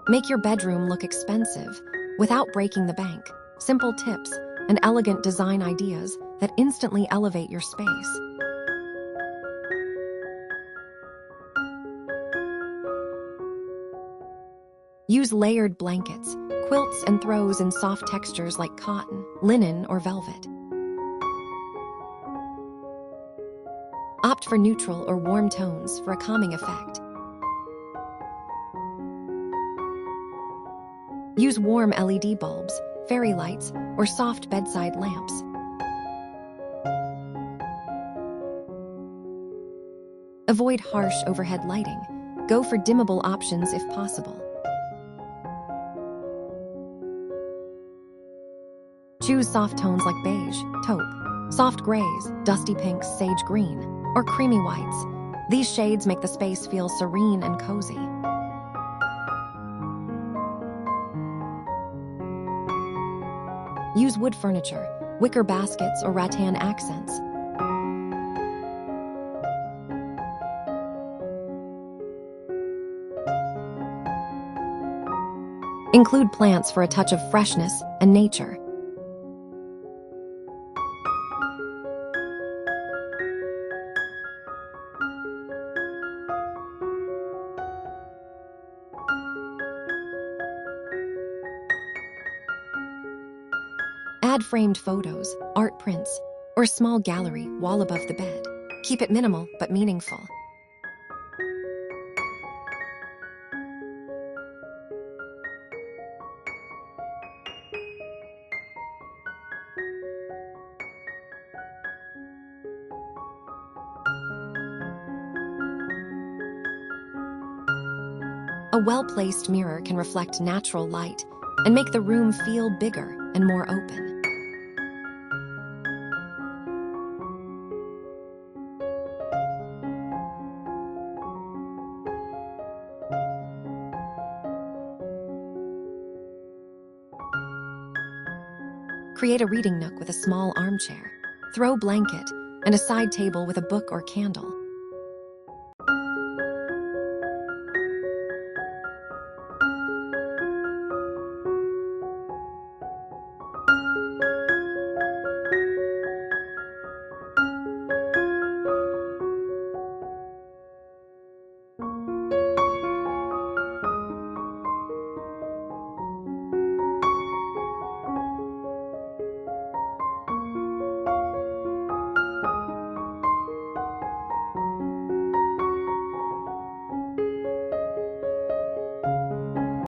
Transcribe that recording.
Make your bedroom look expensive without breaking the bank. Simple tips and elegant design ideas that instantly elevate your space. Use layered blankets, quilts, and throws in soft textures like cotton, linen, or velvet. Opt for neutral or warm tones for a calming effect. Use warm LED bulbs, fairy lights, or soft bedside lamps. Avoid harsh overhead lighting. Go for dimmable options if possible. Choose soft tones like beige, taupe, soft grays, dusty pinks, sage green, or creamy whites. These shades make the space feel serene and cozy. Use wood furniture, wicker baskets, or rattan accents. Include plants for a touch of freshness and nature. Add framed photos, art prints, or a small gallery wall above the bed. Keep it minimal but meaningful. A well-placed mirror can reflect natural light and make the room feel bigger and more open. Create a reading nook with a small armchair, throw blanket, and a side table with a book or candle.